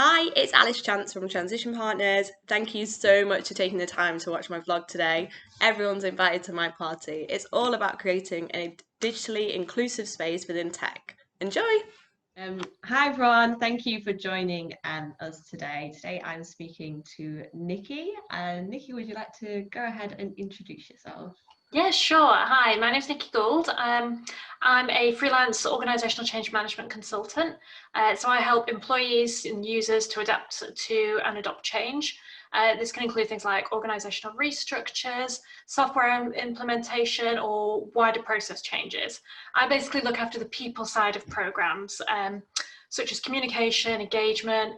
Hi, it's Alice Chance from Transition Partners. Thank you so much for taking the time to watch my vlog today. Everyone's invited to my party. It's all about creating a digitally inclusive space within tech. Enjoy! Hi everyone, thank you for joining us today. Today I'm speaking to Niki. Niki, would you like to go ahead and introduce yourself? Yeah, sure. Hi, my name's Niki Gould. I'm a freelance organisational change management consultant. So I help employees and users to adapt to and adopt change. This can include things like organisational restructures, software implementation, or wider process changes. I basically look after the people side of programmes, such as communication, engagement,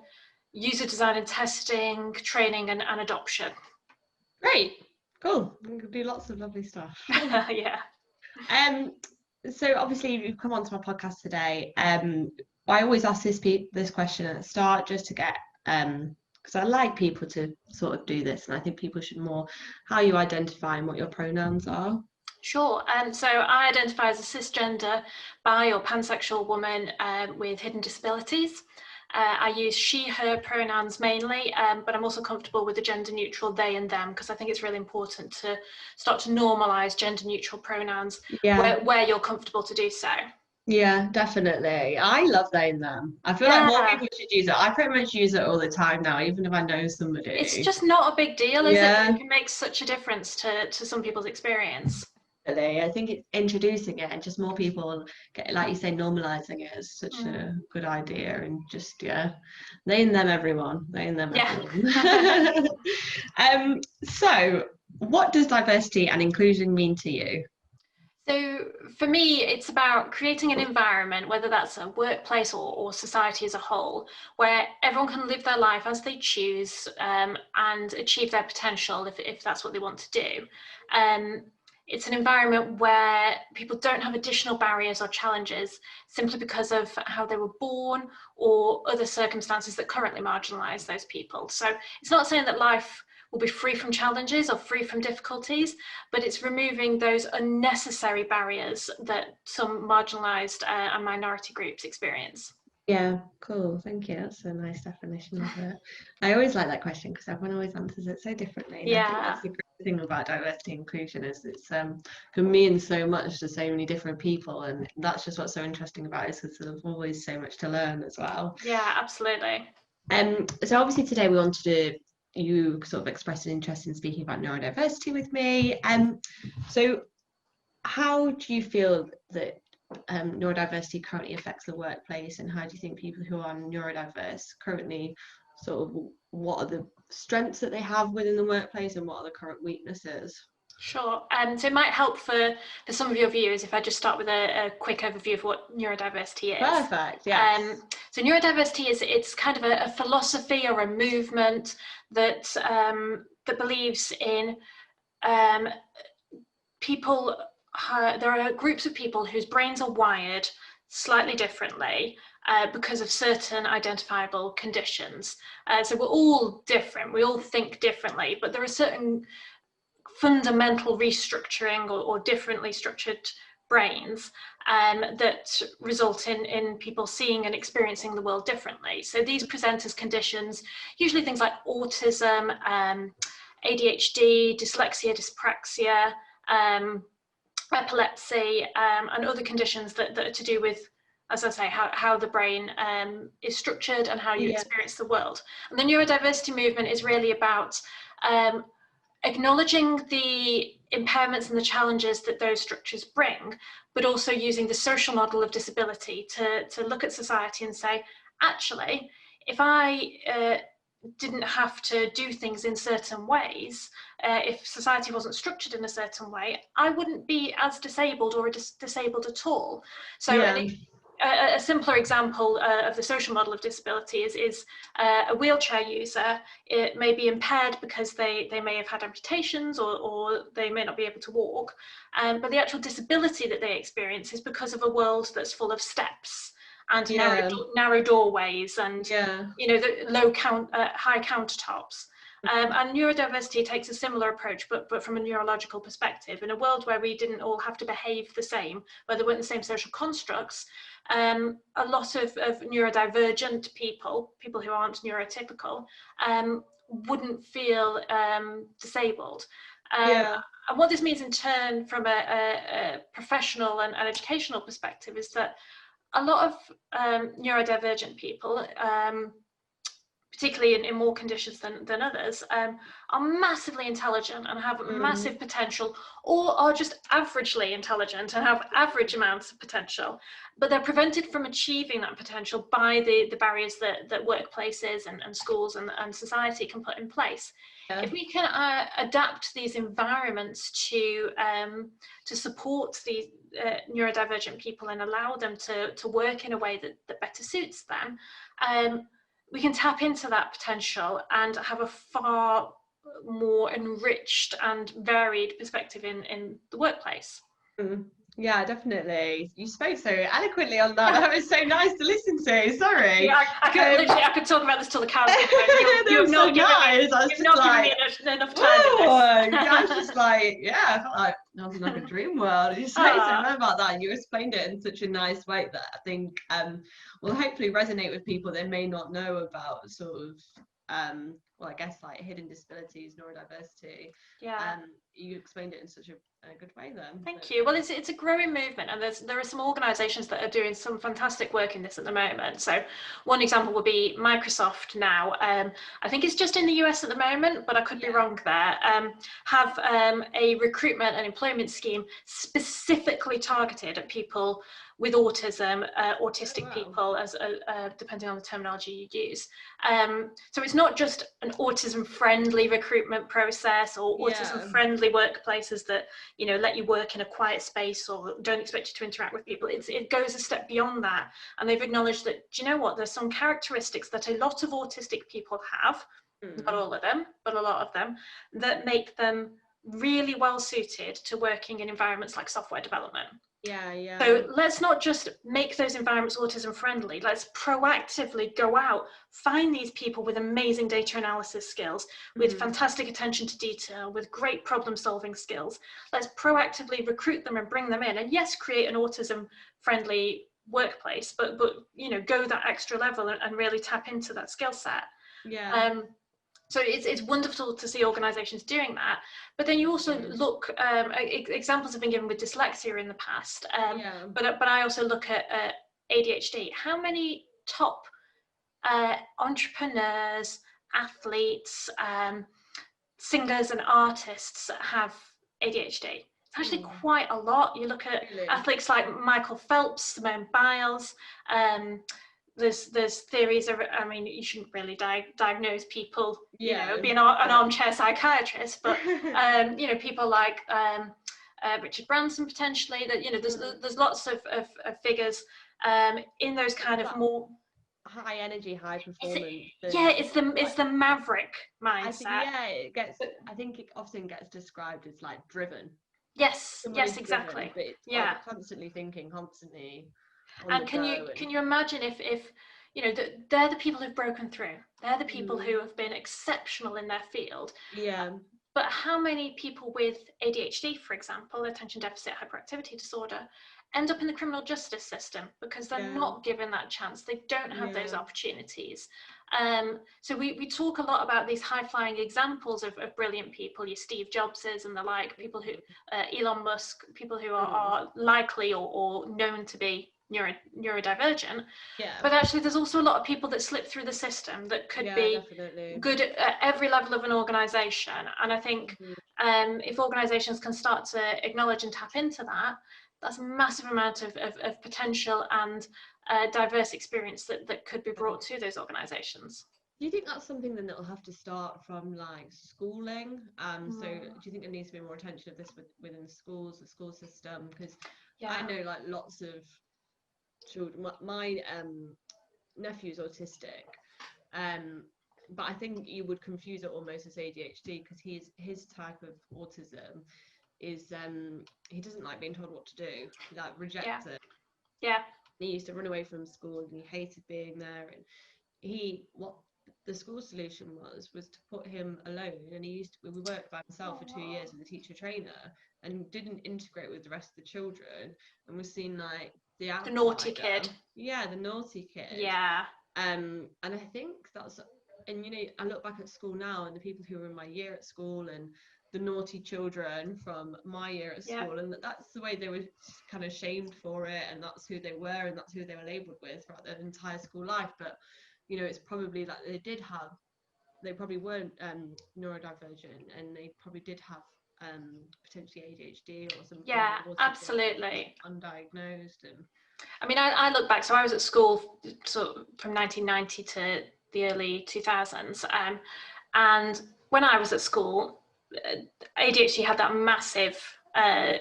user design and testing, training, and adoption. Great, cool. We can do lots of lovely stuff. Yeah. So obviously you've come onto my podcast today. I always ask this question at the start just to get because I like people to sort of do this, and I think people should more how you identify and what your pronouns are. Sure. So I identify as a cisgender, bi or pansexual woman with hidden disabilities. I use she, her pronouns mainly, but I'm also comfortable with the gender neutral they and them because I think it's really important to start to normalise gender neutral pronouns where you're comfortable to do so. Yeah, definitely. I love they and them. I feel like more people should use it. I pretty much use it all the time now, even if I know somebody. It's just not a big deal, is it? It can make such a difference to some people's experience. I think it's introducing it and just more people get, like you say, normalizing it is such a good idea, and just they and them everyone. They and them everyone. So what does diversity and inclusion mean to you? So for me, it's about creating an environment, whether that's a workplace or society as a whole, where everyone can live their life as they choose and achieve their potential if that's what they want to do. It's an environment where people don't have additional barriers or challenges simply because of how they were born or other circumstances that currently marginalise those people. So it's not saying that life will be free from challenges or free from difficulties, but it's removing those unnecessary barriers that some marginalised and minority groups experience. Yeah, cool. Thank you. That's a nice definition of it. I always like that question because everyone always answers it so differently. And I think that's the great thing about diversity and inclusion is it's can mean so much to so many different people, and that's just what's so interesting about it, is because there's always so much to learn as well. Yeah, absolutely. So obviously today we wanted to you sort of expressed an interest in speaking about neurodiversity with me. So how do you feel that neurodiversity currently affects the workplace, and how do you think people who are neurodiverse currently sort of, what are the strengths that they have within the workplace and what are the current weaknesses? Sure. So it might help for some of your viewers if I just start with a quick overview of what neurodiversity is. Perfect, yeah. So neurodiversity it's kind of a philosophy or a movement that that believes in people. There are groups of people whose brains are wired slightly differently because of certain identifiable conditions. So we're all different. We all think differently, but there are certain fundamental restructuring or differently structured brains that result in people seeing and experiencing the world differently. So these present as conditions, usually things like autism, ADHD, dyslexia, dyspraxia, epilepsy, and other conditions that are to do with, as I say, how the brain is structured and how you experience the world. And the neurodiversity movement is really about acknowledging the impairments and the challenges that those structures bring, but also using the social model of disability to look at society and say, actually, if I didn't have to do things in certain ways, if society wasn't structured in a certain way, I wouldn't be as disabled or disabled at all. So a simpler example of the social model of disability is a wheelchair user. It may be impaired because they may have had amputations or they may not be able to walk, but the actual disability that they experience is because of a world that's full of steps and narrow doorways and the high countertops. And neurodiversity takes a similar approach, but from a neurological perspective. In a world where we didn't all have to behave the same, where there weren't the same social constructs, a lot of neurodivergent people who aren't neurotypical, wouldn't feel disabled. And what this means in turn from a professional and educational perspective is that a lot of neurodivergent people, particularly in more conditions than others, are massively intelligent and have massive potential, or are just averagely intelligent and have average amounts of potential, but they're prevented from achieving that potential by the barriers that workplaces and schools and society can put in place. If we can adapt these environments to support these neurodivergent people and allow them to work in a way that better suits them, we can tap into that potential and have a far more enriched and varied perspective in the workplace. Yeah, definitely. You spoke so eloquently on that. That was so nice to listen to. Sorry. Yeah, I could talk about this till the cows come home. You've not given me enough time. I was just like, I felt like I was in like a dream world. You say so well about that, and you explained it in such a nice way that I think will hopefully resonate with people that may not know about sort of well, I guess like hidden disabilities, neurodiversity. You explained it in such a good way then. Thank you. Well, it's a growing movement, and there are some organisations that are doing some fantastic work in this at the moment. So one example would be Microsoft now. I think it's just in the US at the moment, but I could be wrong there. Have a recruitment and employment scheme specifically targeted at people with autism, autistic people, as depending on the terminology you use. So it's not just an autism-friendly recruitment process or autism-friendly workplaces that let you work in a quiet space or don't expect you to interact with people. It goes a step beyond that, and they've acknowledged that, do you know what? There's some characteristics that a lot of autistic people have, not all of them, but a lot of them, that make them really well suited to working in environments like software development. So let's not just make those environments autism friendly. Let's proactively go out, find these people with amazing data analysis skills, with fantastic attention to detail, with great problem solving skills. Let's proactively recruit them and bring them in, and yes, create an autism friendly workplace, but go that extra level and really tap into that skill set. So it's wonderful to see organisations doing that. But then you also look, examples have been given with dyslexia in the past, but I also look at ADHD. How many top entrepreneurs, athletes, singers and artists have ADHD? It's actually quite a lot. You look at athletes like Michael Phelps, Simone Biles, there's theories of, I mean, you shouldn't really diagnose people, be an armchair psychiatrist, but people like Richard Branson potentially, that there's lots of figures in those kind of more high energy, high performance. It's the maverick mindset. I think it often gets described as like driven. Yes, exactly. Driven, but like constantly thinking, constantly. And can you imagine if they're the people who've broken through, they're the people who have been exceptional in their field, but how many people with ADHD, for example, attention deficit hyperactivity disorder, end up in the criminal justice system because they're not given that chance, they don't have those opportunities. So we talk a lot about these high-flying examples of brilliant people, your Steve Jobses and the like, people who Elon Musk, people who are likely or known to be neurodivergent, but actually there's also a lot of people that slip through the system that could be good at every level of an organization. And I think if organizations can start to acknowledge and tap into that, that's a massive amount of potential and diverse experience that could be brought to those organizations. Do you think that's something then that'll have to start from like schooling? So do you think there needs to be more attention of this within the schools, the school system? Because I know like lots of children, my nephew's autistic, but I think you would confuse it almost as ADHD, because his type of autism is he doesn't like being told what to do. He like rejects it. He used to run away from school and he hated being there, and the school solution was to put him alone, and we worked by himself for 2 years with a teacher trainer, and didn't integrate with the rest of the children, and we've seen like the naughty kid. Yeah, the naughty kid. Yeah. And I think that's, and you know, I look back at school now and the people who were in my year at school and the naughty children from my year at school, and that's the way they were kind of shamed for it, and that's who they were, and that's who they were labelled with throughout their entire school life. But you know, it's probably like they probably weren't neurodivergent, and they probably did have potentially ADHD or some absolutely undiagnosed. And I mean, I look back, so I was at school sort of from 1990 to the early 2000s, and when I was at school, ADHD had that massive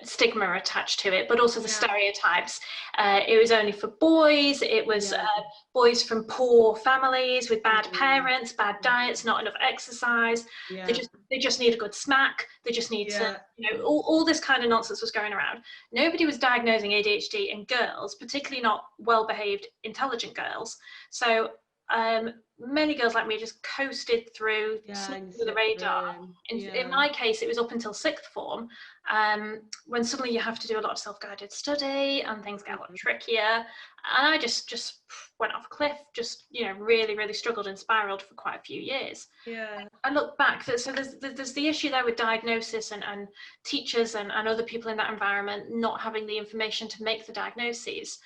stigma attached to it, but also the stereotypes. It was only for boys. It was boys from poor families with bad parents, bad diets, not enough exercise. They just need a good smack. They just need to, you know, all this kind of nonsense was going around. Nobody was diagnosing ADHD in girls, particularly not well-behaved, intelligent girls. So many girls like me just coasted through the radar. In my case, it was up until sixth form, when suddenly you have to do a lot of self-guided study and things get a lot trickier. And I just went off a cliff, just, you know, really, really struggled and spiraled for quite a few years. I look back, so there's the issue there with diagnosis and teachers and other people in that environment not having the information to make the diagnoses.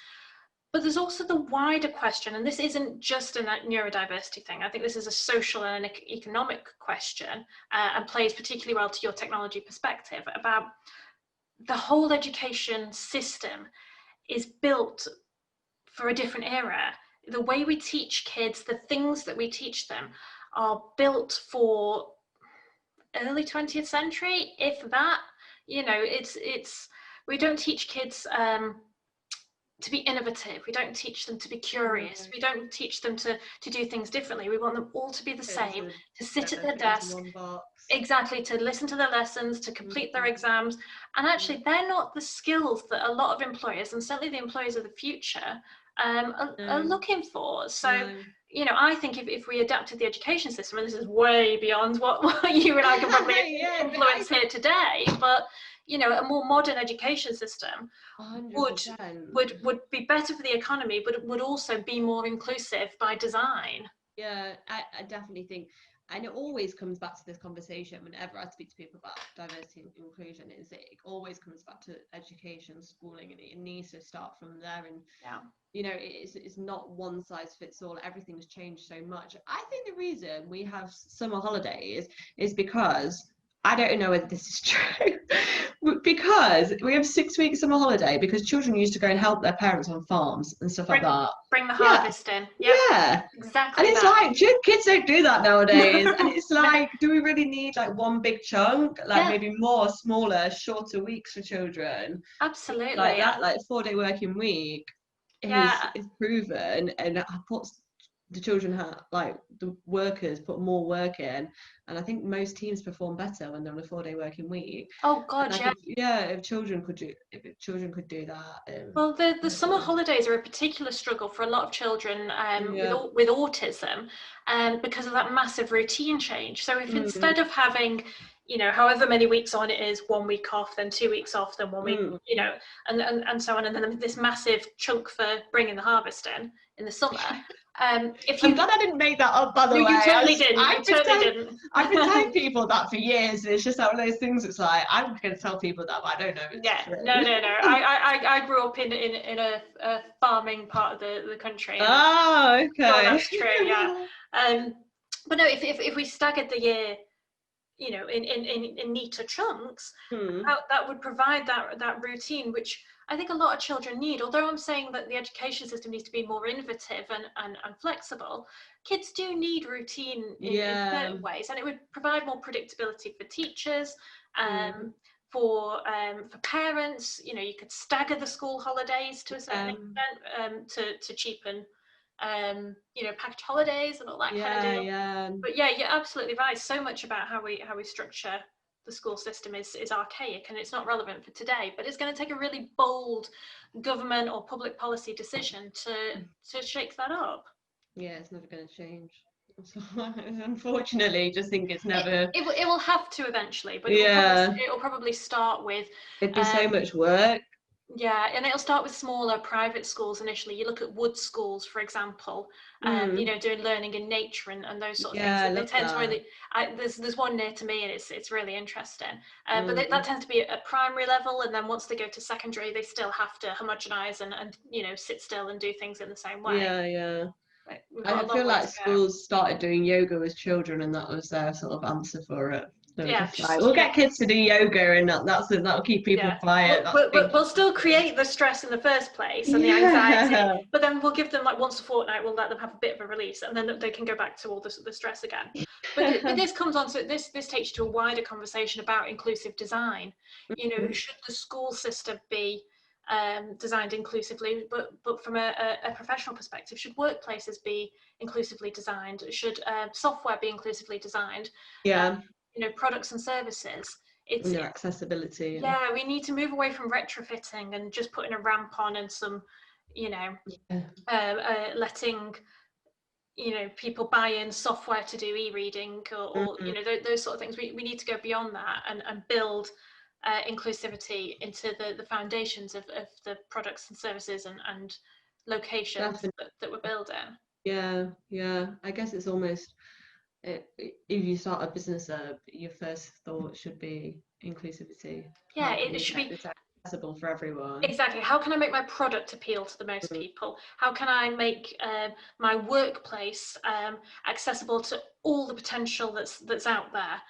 But there's also the wider question, and this isn't just a neurodiversity thing. I think this is a social and economic question, and plays particularly well to your technology perspective about the whole education system is built for a different era. The way we teach kids, the things that we teach them are built for early 20th century, if that. You know, we don't teach kids to be innovative. We don't teach them to be curious. We don't teach them to do things differently. We want them all to be the same, to sit at their desk, exactly, to listen to their lessons, to complete their exams. And actually, they're not the skills that a lot of employers, and certainly the employers of the future, are looking for. So, you know, I think if we adapted the education system, and this is way beyond what you and I can probably influence here today, but you know, a more modern education system would be better for the economy, but it would also be more inclusive by design. Yeah, I definitely think, and it always comes back to this conversation whenever I speak to people about diversity and inclusion, is it always comes back to education, schooling, and it needs to start from there. And you know, it's not one size fits all. Everything's changed so much. I think the reason we have summer holidays is because, I don't know whether this is true, because we have 6 weeks summer holiday because children used to go and help their parents on farms and stuff like that. Bring the harvest in. Exactly. And it's like, kids don't do that nowadays. And it's like, do we really need like one big chunk? Like maybe more smaller, shorter weeks for children? Absolutely. Like that, like 4-day working week is proven, and puts the children like the workers put more work in, and I think most teams perform better when they're on a 4-day working week. Oh God, if children could do that. Well, the summer holidays are a particular struggle for a lot of children with autism, because of that massive routine change. So if instead of having, you know, however many weeks on it is, 1 week off, then 2 weeks off, then 1 week, you know, and so on, and then this massive chunk for bringing the harvest in the summer. I'm glad I didn't make that up, by the way. You totally didn't. I've been telling people that for years, and it's just one of those things. It's like, I'm going to tell people that, but I don't know if it's true. No. I grew up in a farming part of the country. Oh, okay. So that's true, yeah. But no, if we staggered the year, you know, in neater chunks, that would provide that routine, which I think a lot of children need. Although I'm saying that the education system needs to be more innovative and flexible, kids do need routine in certain ways, and it would provide more predictability for teachers, for parents. You know, you could stagger the school holidays to a certain extent, to cheapen you know, package holidays and all that kind of deal. But yeah, you're absolutely right. So much about how we structure the school system is archaic, and it's not relevant for today, but it's going to take a really bold government or public policy decision to shake that up. Yeah, it's never going to change. So, unfortunately, just think it's never. It will have to eventually, but Yeah, it will probably start with it'd be so much work. yeah, and it'll start with smaller private schools initially. You look at wood schools, for example, you know, doing learning in nature and those sort of things. Yeah, I They love tend to that. really, there's one near to me, and it's really interesting. But Mm. that tends to be at primary level, and then once they go to secondary, they still have to homogenize and you know, sit still and do things in the same way. Yeah. Like, we've got I a long feel way like to go. schools started doing yoga with children, and that was their sort of answer for it. They were Yeah, just like, we'll get kids to do yoga, and that'll keep people yeah. quiet. That's We'll still create the stress in the first place and the anxiety, but then we'll give them like once a fortnight, we'll let them have a bit of a release, and then they can go back to all the stress again. But this comes on to this takes you to a wider conversation about inclusive design. You know, should the school system be designed inclusively, but from a professional perspective, should workplaces be inclusively designed? Should software be inclusively designed? Yeah, You know, products and services. It's accessibility. yeah, we need to move away from retrofitting and just putting a ramp on and some, you know, letting, you know, people buy in software to do e-reading or you know, those sort of things. We need to go beyond that and build inclusivity into the foundations of the products and services and locations that we're building. Yeah. I guess it's almost, if you start a business, your first thought should be inclusivity. Yeah, How can it we should get be this accessible for everyone? exactly. How can I make my product appeal to the most people? How can I make my workplace accessible to all the potential that's out there?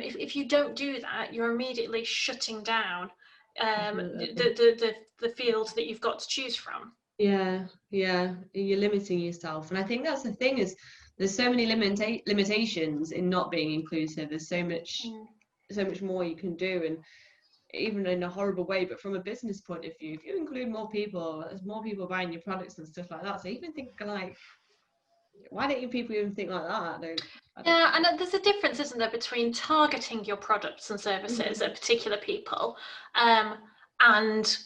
If you don't do that, you're immediately shutting down the field that you've got to choose from. Yeah, you're limiting yourself, and I think that's the thing, is there's so many limitations in not being inclusive. There's so much more you can do, and even in a horrible way, but from a business point of view, if you include more people, there's more people buying your products and stuff like that. So even think like, why don't you people even think like that? I don't Yeah, and there's a difference, isn't there, between targeting your products and services at particular people, and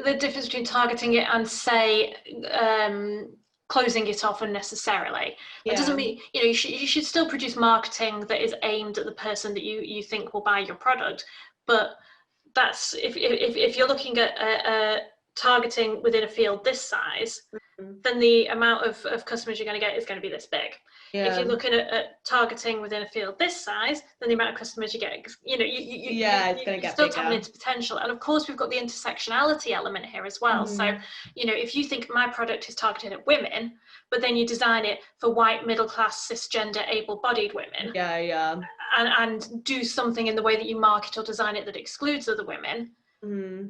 the difference between targeting it and, say, closing it off unnecessarily. That doesn't mean, you know, you should still produce marketing that is aimed at the person that you think will buy your product, but that's if you're looking at targeting within a field this size, then the amount of customers you're going to get is going to be this big. If you're looking at targeting within a field this size, then the amount of customers you get, you know, it's going to get still bigger. tapping into potential. And of course, we've got the intersectionality element here as well. So, you know, if you think my product is targeted at women, but then you design it for white, middle class, cisgender, able-bodied women, and do something in the way that you market or design it that excludes other women,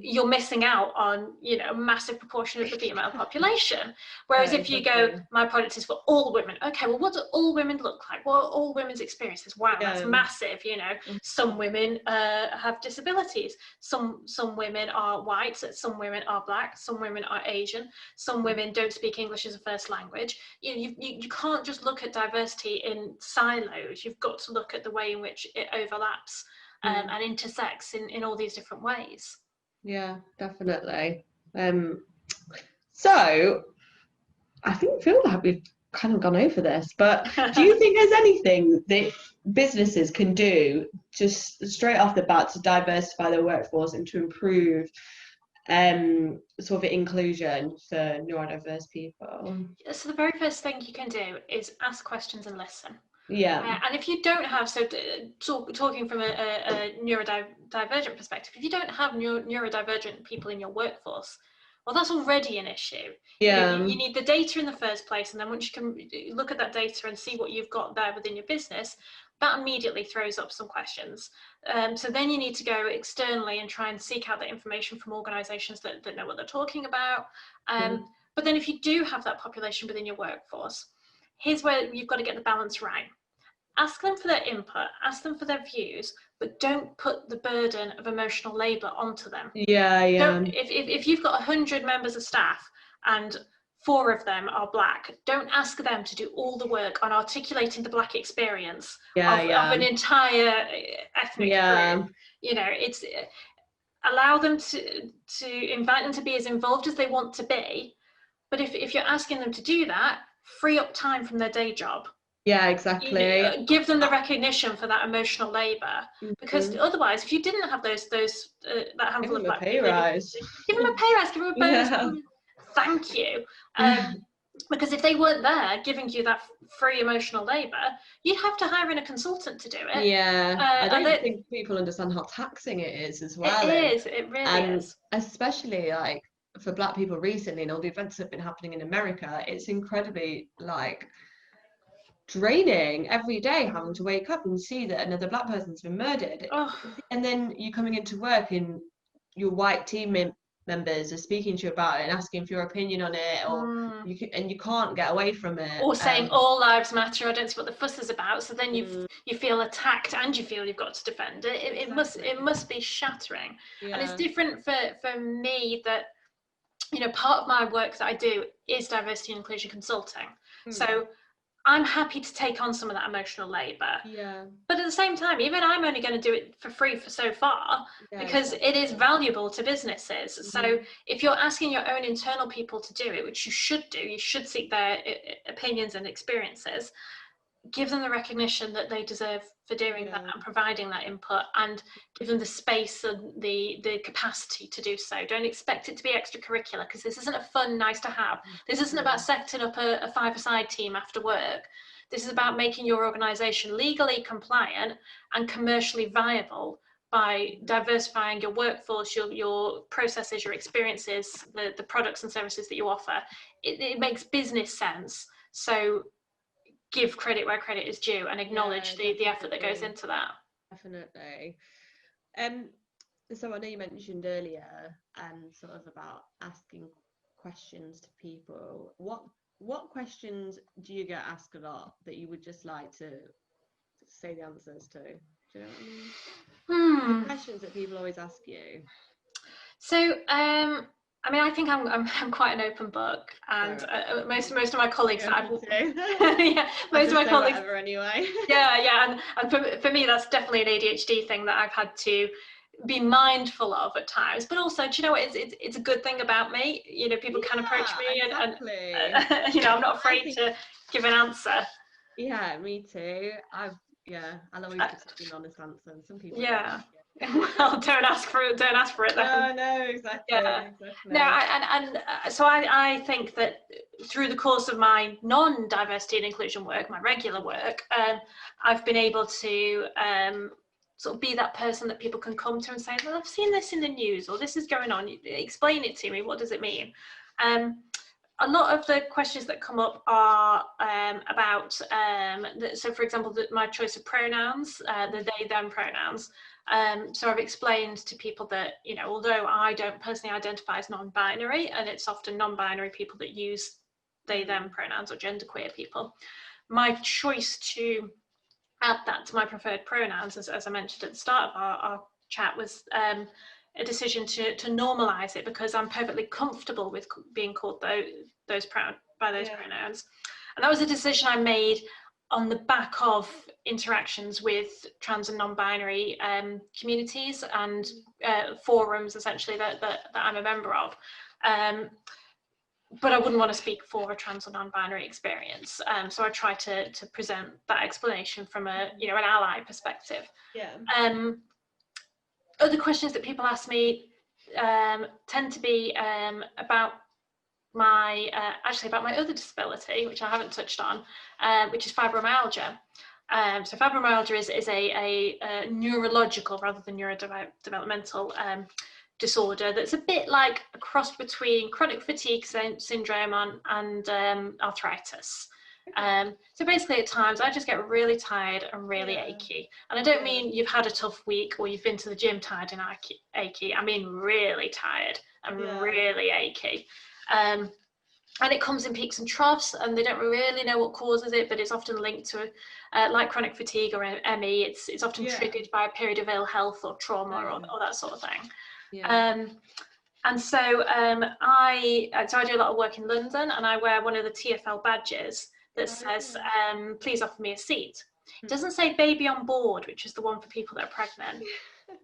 you're missing out on, you know, a massive proportion of the female population. Whereas if you go, my product is for all women, okay, well, what do all women look like? What are all women's experiences? Wow, that's massive, you know. Some women have disabilities, some women are white, some women are black, some women are Asian, some women don't speak English as a first language. You can't just look at diversity in silos. You've got to look at the way in which it overlaps and intersects in all these different ways. Yeah, definitely. So I feel like we've kind of gone over this, but do you think there's anything that businesses can do just straight off the bat to diversify their workforce and to improve sort of inclusion for neurodiverse people? So the very first thing you can do is ask questions and listen. Yeah. And if you don't have, talking from a neurodivergent perspective, if you don't have neurodivergent people in your workforce, well, that's already an issue. Yeah. You need the data in the first place, and then once you can look at that data and see what you've got there within your business, that immediately throws up some questions. So then you need to go externally and try and seek out that information from organisations that know what they're talking about. But then if you do have that population within your workforce, here's where you've got to get the balance right. Ask them for their input, ask them for their views, but don't put the burden of emotional labour onto them. If you've got 100 members of staff and 4 of them are black, don't ask them to do all the work on articulating the black experience of an entire ethnic group. You know, it's allow them to invite them to be as involved as they want to be, but if you're asking them to do that, free up time from their day job. Yeah, exactly. Give them the recognition for that emotional labour, because Mhm. otherwise, if you didn't have those that handful Give of them a black pay people, rise. give them a pay rise, give them a bonus, Yeah. thank you. Because if they weren't there giving you that free emotional labour, you'd have to hire in a consultant to do it. Yeah, I And don't think people understand how taxing it is as well. it really is. Especially like for Black people recently, and all the events that have been happening in America, it's incredibly like draining every day having to wake up and see that another Black person's been murdered. Oh, And then you coming into work and your white team members are speaking to you about it and asking for your opinion on it, or you can't get away from it. or saying all lives matter. I don't see what the fuss is about. So then you feel attacked and you feel you've got to defend it. It must be shattering. Yeah. And it's different for me that, you know, part of my work that I do is diversity and inclusion consulting. So I'm happy to take on some of that emotional labour. Yeah. But at the same time, even I'm only going to do it for free for so far, because it is valuable to businesses. So if you're asking your own internal people to do it, which you should do, you should seek their opinions and experiences, give them the recognition that they deserve for doing that and providing that input, and give them the space and the capacity to do so. Don't expect it to be extracurricular, because this isn't a fun nice to have. This isn't about setting up a five-a-side team after work. This is about making your organisation legally compliant and commercially viable by diversifying your workforce, your processes, your experiences, the products and services that you offer. It makes business sense. So give credit where credit is due and acknowledge the effort that goes into that. Definitely. So I know you mentioned earlier sort of about asking questions to people. What questions do you get asked a lot that you would just like to say the answers to? Do you know what I mean? The questions that people always ask you. So I mean, I think I'm quite an open book, and most of my colleagues that I've most of my colleagues anyway. and for me that's definitely an ADHD thing that I've had to be mindful of at times. But also, do you know what? It's a good thing about me. You know, people can approach me and you know, I'm not afraid to give an answer. Yeah, me too. I'll always give an honest answer, and some people well, don't ask for it then. No, exactly. No, and so I think that through the course of my non-diversity and inclusion work, my regular work, I've been able to sort of be that person that people can come to and say, well, I've seen this in the news, or this is going on, explain it to me, what does it mean? A lot of the questions that come up are about, so for example, my choice of pronouns, the they, them pronouns. So I've explained to people that, you know, although I don't personally identify as non-binary, and it's often non-binary people that use they, them pronouns, or genderqueer people, my choice to add that to my preferred pronouns, as I mentioned at the start of our chat, was a decision to normalise it, because I'm perfectly comfortable with being called those pronouns. And that was a decision I made on the back of interactions with trans and non-binary communities and forums, essentially, that I'm a member of. But I wouldn't want to speak for a trans or non-binary experience. So I try to present that explanation from an ally perspective. Other questions that people ask me tend to be about my other disability, which I haven't touched on, which is fibromyalgia. So fibromyalgia is a neurological rather than neurodevelopmental disorder that's a bit like a cross between chronic fatigue syndrome and arthritis. So basically, at times I just get really tired and really achy, and I don't mean you've had a tough week or you've been to the gym tired and achy. I mean really tired and really achy. And it comes in peaks and troughs, and they don't really know what causes it, but it's often linked to like chronic fatigue or ME. It's often triggered by a period of ill health or trauma or that sort of thing. And so I do a lot of work in London, and I wear one of the TfL badges that says, please offer me a seat. It doesn't say baby on board, which is the one for people that are pregnant,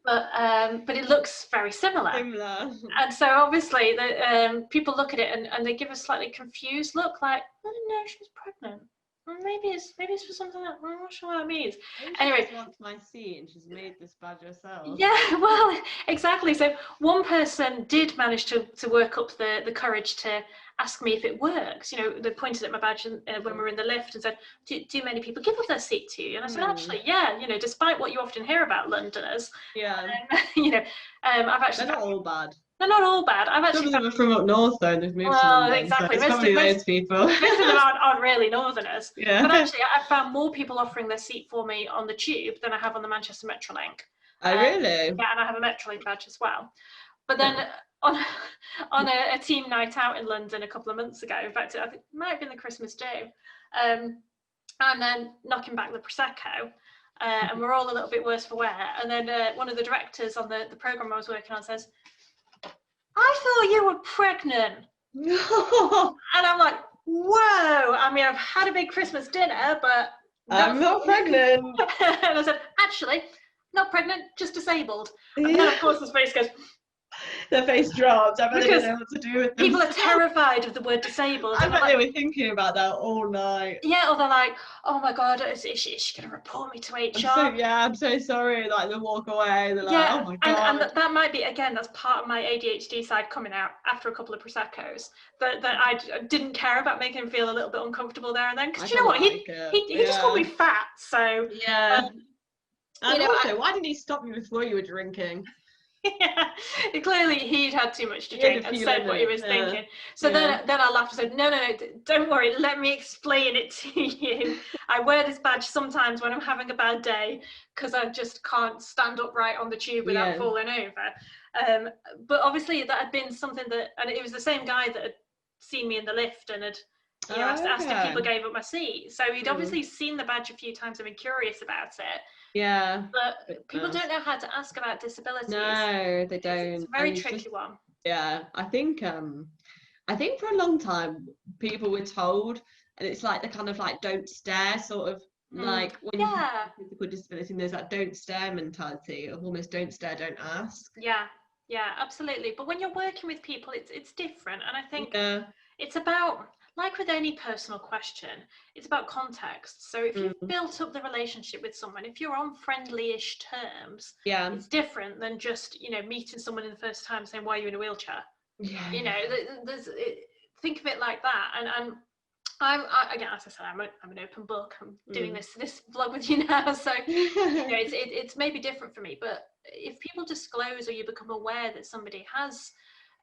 but it looks very similar. And so obviously the people look at it and they give a slightly confused look, like, I didn't know she was pregnant. maybe it's for something that I'm not sure what it means. Maybe Anyway. she just wants my seat and she's made this badge herself. Yeah, well, exactly. So one person did manage to work up the courage to ask me if it works. You know, they pointed at my badge when we were in the lift and said, do many people give up their seat to you? And I said, actually, yeah, you know, despite what you often hear about Londoners, Yeah. you know, I've actually... They're not all bad. They're not all bad. I've actually... Some of them are from up north though, and they've moved to London. Exactly. So it's probably those people. Most of them aren't really Northerners. Yeah. But actually, I've found more people offering their seat for me on the tube than I have on the Manchester Metrolink. Oh, really? Yeah, and I have a Metrolink badge as well. But then on a team night out in London a couple of months ago, in fact, I think it might have been the Christmas do, I'm then knocking back the Prosecco, and we're all a little bit worse for wear. And then one of the directors on the programme I was working on says, I thought you were pregnant. And I'm like, whoa, I mean, I've had a big Christmas dinner, but... I'm not pregnant. And I said, actually, not pregnant, just disabled. And then, of course, his face goes... Their face dropped. I bet they Because didn't know what to do with them. people are terrified of the word disabled. I bet they were thinking about that all night. Yeah, or they're like, oh my God, is she going to report me to HR? I'm so sorry. Like, they walk away. They're like, Yeah, oh my God. and that might be, again, that's part of my ADHD side coming out after a couple of Proseccos. That I didn't care about making him feel a little bit uncomfortable there and then. Because you know what? He just called me fat. So. Yeah. And you know, also, why didn't he stop you before you were drinking? Yeah, clearly he'd had too much to drink and said what he was thinking. So then I laughed and said, no, don't worry, let me explain it to you. I wear this badge sometimes when I'm having a bad day because I just can't stand upright on the tube without falling over. But obviously that had been something that, and it was the same guy that had seen me in the lift and had asked if people gave up my seat. So he'd obviously seen the badge a few times and been curious about it. Yeah. But people don't know how to ask about disabilities. No, they don't. It's a very tricky one. Yeah, I think for a long time people were told, and it's like the kind of like don't stare sort of like when you have a physical disability, and there's that don't stare mentality of almost don't stare, don't ask. Yeah, absolutely. But when you're working with people, it's different, and I think it's about, like with any personal question, it's about context. So if you've built up the relationship with someone, if you're on friendly-ish terms, it's different than just, you know, meeting someone in the first time saying, why are you in a wheelchair? Yeah. You know, think of it like that. And again, as I said, I'm an open book. I'm doing this vlog with you now, so you know, it's maybe different for me. But if people disclose or you become aware that somebody has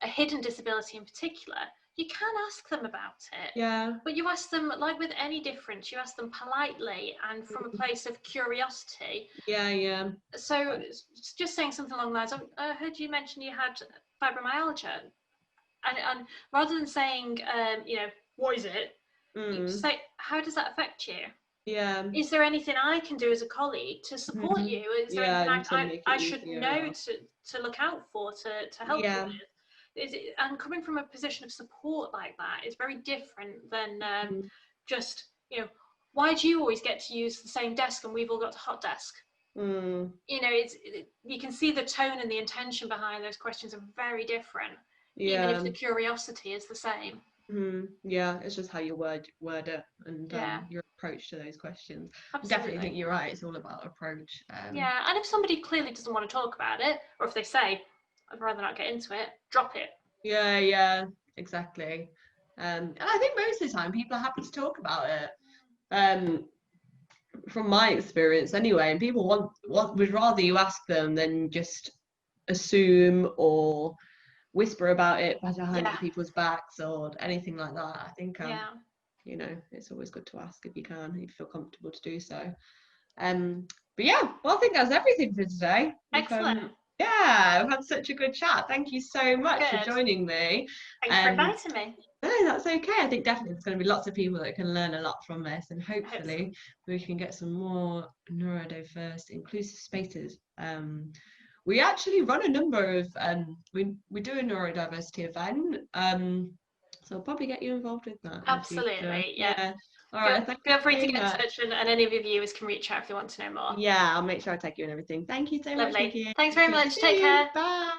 a hidden disability in particular, you can ask them about it. Yeah. But you ask them, like with any difference, you ask them politely and from a place of curiosity. Yeah. So just saying something along the lines, I heard you mention you had fibromyalgia, and rather than saying, you know, what is it? You just say, how does that affect you? Yeah. Is there anything I can do as a colleague to support you? Is there anything I should know to look out for to help you with? And coming from a position of support like that is very different than just, you know, why do you always get to use the same desk and we've all got a hot desk? You know, you can see the tone and the intention behind those questions are very different, even if the curiosity is the same. Yeah, it's just how you word it and your approach to those questions. Absolutely. I definitely think you're right, it's all about approach. Yeah, and if somebody clearly doesn't want to talk about it, or if they say, I'd rather not get into it, drop it. Yeah, exactly. And I think most of the time people are happy to talk about it. From my experience anyway, and people would rather you ask them than just assume or whisper about it behind people's backs or anything like that. I think you know, it's always good to ask if you can, if you feel comfortable to do so. But yeah, well, I think that's everything for today. Excellent. Yeah, we've had such a good chat. Thank you so much for joining me. Thanks for inviting me. No, that's okay. I think definitely there's going to be lots of people that can learn a lot from this, and hopefully we can get some more neurodiverse inclusive spaces. We actually run a number of we do a neurodiversity event, so I'll probably get you involved with that. Absolutely, yeah. All right, feel free to get in touch, and any of your viewers can reach out if they want to know more. Yeah, I'll make sure I tag you and everything. Thank you so much, Niki. Thanks very much. Take care. Bye.